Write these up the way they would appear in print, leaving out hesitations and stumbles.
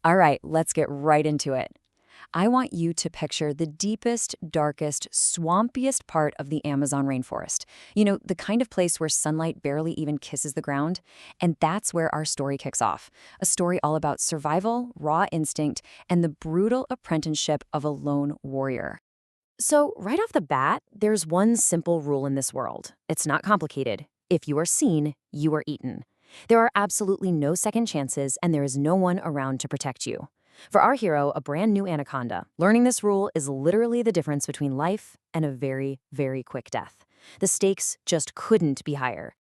All right, let's get right into it. I want you to picture the deepest, darkest, swampiest part of the Amazon rainforest. You know, the kind of place where sunlight barely even kisses the ground. And that's where our story kicks off. A story all about survival, raw instinct, and the brutal apprenticeship of a lone warrior. So, right off the bat, there's one simple rule in this world. It's not complicated. If you are seen, you are eaten. There are absolutely no second chances, and there is no one around to protect you. For our hero, a brand new anaconda, learning this rule is literally the difference between life and a very, very quick death. The stakes just couldn't be higher.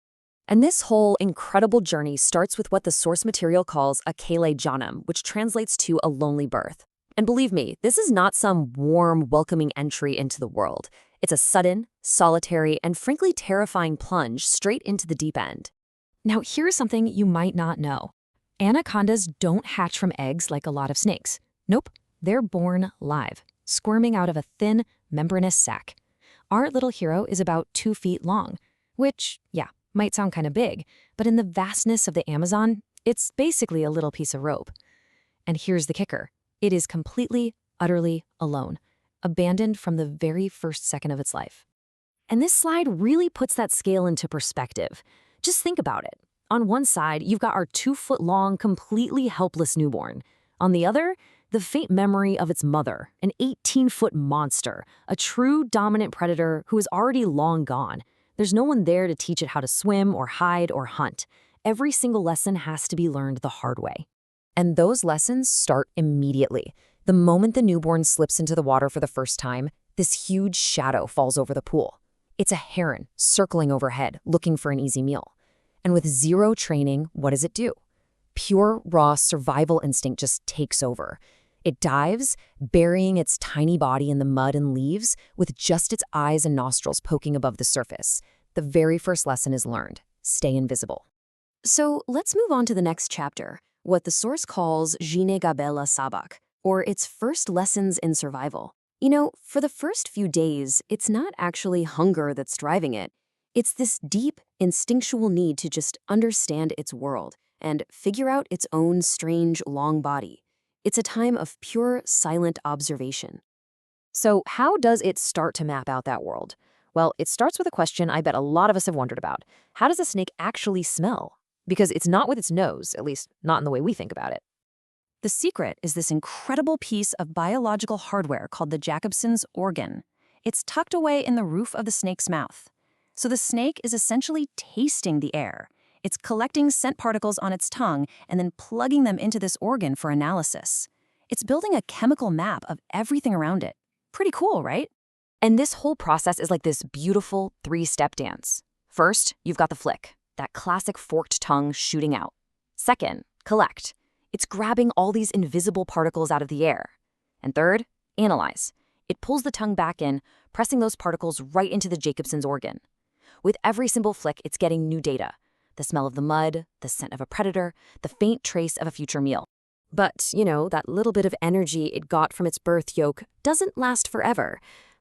And this whole incredible journey starts with what the source material calls a Kale Janam, which translates to a lonely birth. And believe me, this is not some warm, welcoming entry into the world. It's a sudden, solitary, and frankly terrifying plunge straight into the deep end. Now, here's something you might not know. Anacondas don't hatch from eggs like a lot of snakes. Nope, they're born live, squirming out of a thin, membranous sac. Our little hero is about 2 feet long, which, yeah, might sound kind of big, but in the vastness of the Amazon, it's basically a little piece of rope. And here's the kicker. It is completely, utterly alone, abandoned from the very first second of its life. And this slide really puts that scale into perspective. Just think about it. On one side, you've got our 2-foot-long, completely helpless newborn. On the other, the faint memory of its mother, an 18-foot monster, a true dominant predator who is already long gone. There's no one there to teach it how to swim or hide or hunt. Every single lesson has to be learned the hard way. And those lessons start immediately. The moment the newborn slips into the water for the first time, this huge shadow falls over the pool. It's a heron circling overhead, looking for an easy meal. And with zero training, what does it do? Pure, raw survival instinct just takes over. It dives, burying its tiny body in the mud and leaves, with just its eyes and nostrils poking above the surface. The very first lesson is learned: stay invisible. So let's move on to the next chapter, what the source calls Gine Gabela Sabak, or its first lessons in survival. You know, for the first few days, it's not actually hunger that's driving it. It's this deep, instinctual need to just understand its world and figure out its own strange, long body. It's a time of pure, silent observation. So how does it start to map out that world? Well, it starts with a question I bet a lot of us have wondered about. How does a snake actually smell? Because it's not with its nose, at least not in the way we think about it. The secret is this incredible piece of biological hardware called the Jacobson's organ. It's tucked away in the roof of the snake's mouth. So the snake is essentially tasting the air. It's collecting scent particles on its tongue and then plugging them into this organ for analysis. It's building a chemical map of everything around it. Pretty cool, right? And this whole process is like this beautiful 3-step dance. First, you've got the flick, that classic forked tongue shooting out. Second, collect. It's grabbing all these invisible particles out of the air. And third, analyze. It pulls the tongue back in, pressing those particles right into the Jacobson's organ. With every single flick, it's getting new data. The smell of the mud, the scent of a predator, the faint trace of a future meal. But, you know, that little bit of energy it got from its birth yolk doesn't last forever.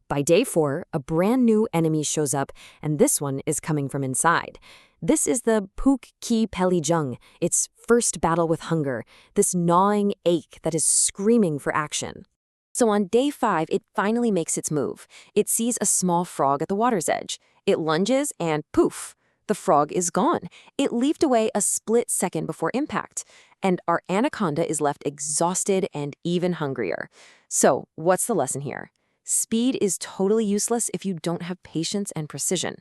By day 4, a brand new enemy shows up, and this one is coming from inside. This is the Puk Ki Peli Jung, its first battle with hunger, this gnawing ache that is screaming for action. So on day 5, it finally makes its move. It sees a small frog at the water's edge. It lunges and poof, the frog is gone. It leaped away a split second before impact. And our anaconda is left exhausted and even hungrier. So what's the lesson here? Speed is totally useless if you don't have patience and precision.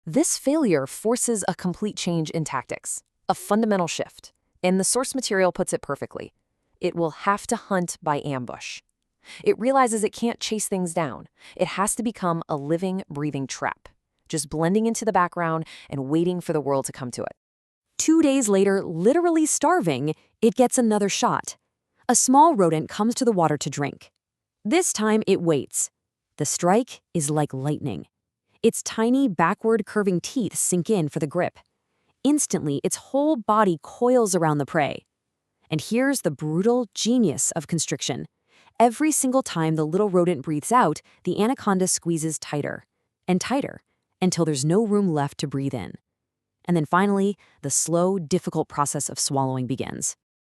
This failure forces a complete change in tactics, a fundamental shift. And the source material puts it perfectly. It will have to hunt by ambush. It realizes it can't chase things down. It has to become a living, breathing trap, just blending into the background and waiting for the world to come to it. 2 days later, literally starving, it gets another shot. A small rodent comes to the water to drink. This time it waits. The strike is like lightning. Its tiny, backward curving teeth sink in for the grip. Instantly, its whole body coils around the prey. And here's the brutal genius of constriction. Every single time the little rodent breathes out, the anaconda squeezes tighter and tighter until there's no room left to breathe in. And then finally, the slow, difficult process of swallowing begins.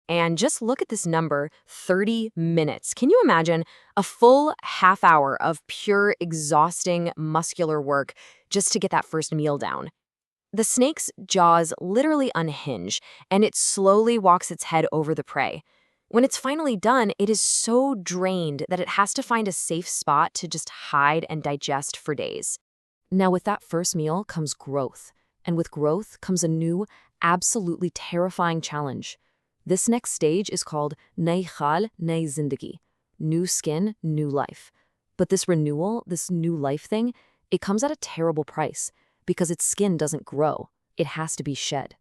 And just look at this number, 30 minutes. Can you imagine a full half hour of pure, exhausting, muscular work just to get that first meal down? The snake's jaws literally unhinge, and it slowly walks its head over the prey. When it's finally done, it is so drained that it has to find a safe spot to just hide and digest for days. Now, with that first meal comes growth, and with growth comes a new, absolutely terrifying challenge. This next stage is called Nai Khal, Nai Zindagi, new skin, new life. But this renewal, this new life thing, it comes at a terrible price because its skin doesn't grow. It has to be shed.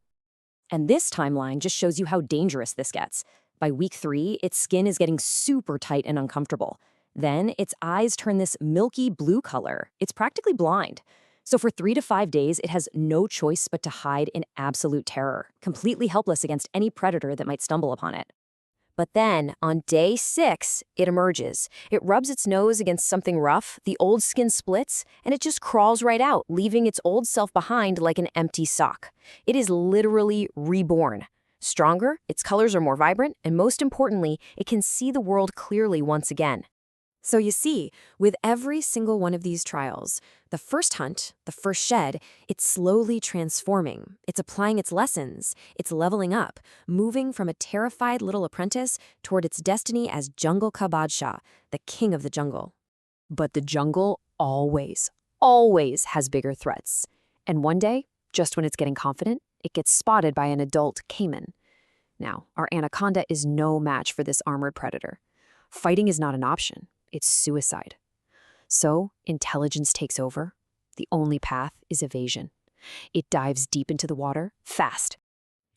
And this timeline just shows you how dangerous this gets. By week 3, its skin is getting super tight and uncomfortable. Then its eyes turn this milky blue color. It's practically blind. So for 3 to 5 days, it has no choice but to hide in absolute terror, completely helpless against any predator that might stumble upon it. But then, on day 6, it emerges. It rubs its nose against something rough, the old skin splits, and it just crawls right out, leaving its old self behind like an empty sock. It is literally reborn. Stronger, its colors are more vibrant, and most importantly, it can see the world clearly once again. So you see, with every single one of these trials, the first hunt, the first shed, it's slowly transforming. It's applying its lessons. It's leveling up, moving from a terrified little apprentice toward its destiny as Jungle Ka Badshah, the king of the jungle. But the jungle always has bigger threats. And one day, just when it's getting confident, it gets spotted by an adult caiman. Now, our anaconda is no match for this armored predator. Fighting is not an option. It's suicide. So, intelligence takes over. The only path is evasion. It dives deep into the water, fast.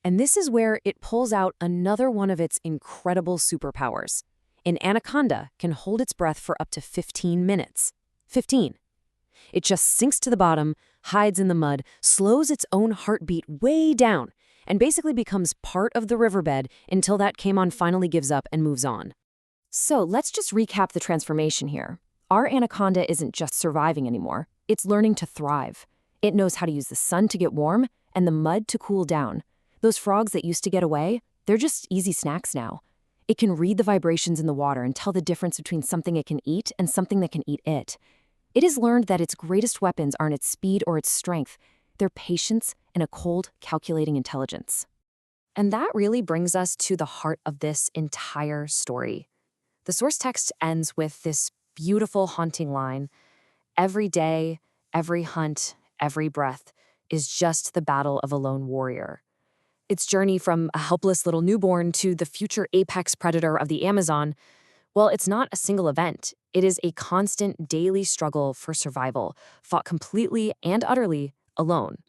And this is where it pulls out another one of its incredible superpowers. An anaconda can hold its breath for up to 15 minutes. 15. It just sinks to the bottom, hides in the mud, slows its own heartbeat way down, and basically becomes part of the riverbed until that caiman finally gives up and moves on. So let's just recap the transformation here. Our anaconda isn't just surviving anymore. It's learning to thrive. It knows how to use the sun to get warm and the mud to cool down. Those frogs that used to get away, they're just easy snacks now. It can read the vibrations in the water and tell the difference between something it can eat and something that can eat it. It has learned that its greatest weapons aren't its speed or its strength. They're patience and a cold, calculating intelligence. And that really brings us to the heart of this entire story. The source text ends with this beautiful, haunting line: every day, every hunt, every breath is just the battle of a lone warrior. Its journey from a helpless little newborn to the future apex predator of the Amazon, well, it's not a single event. It is a constant daily struggle for survival, fought completely and utterly alone.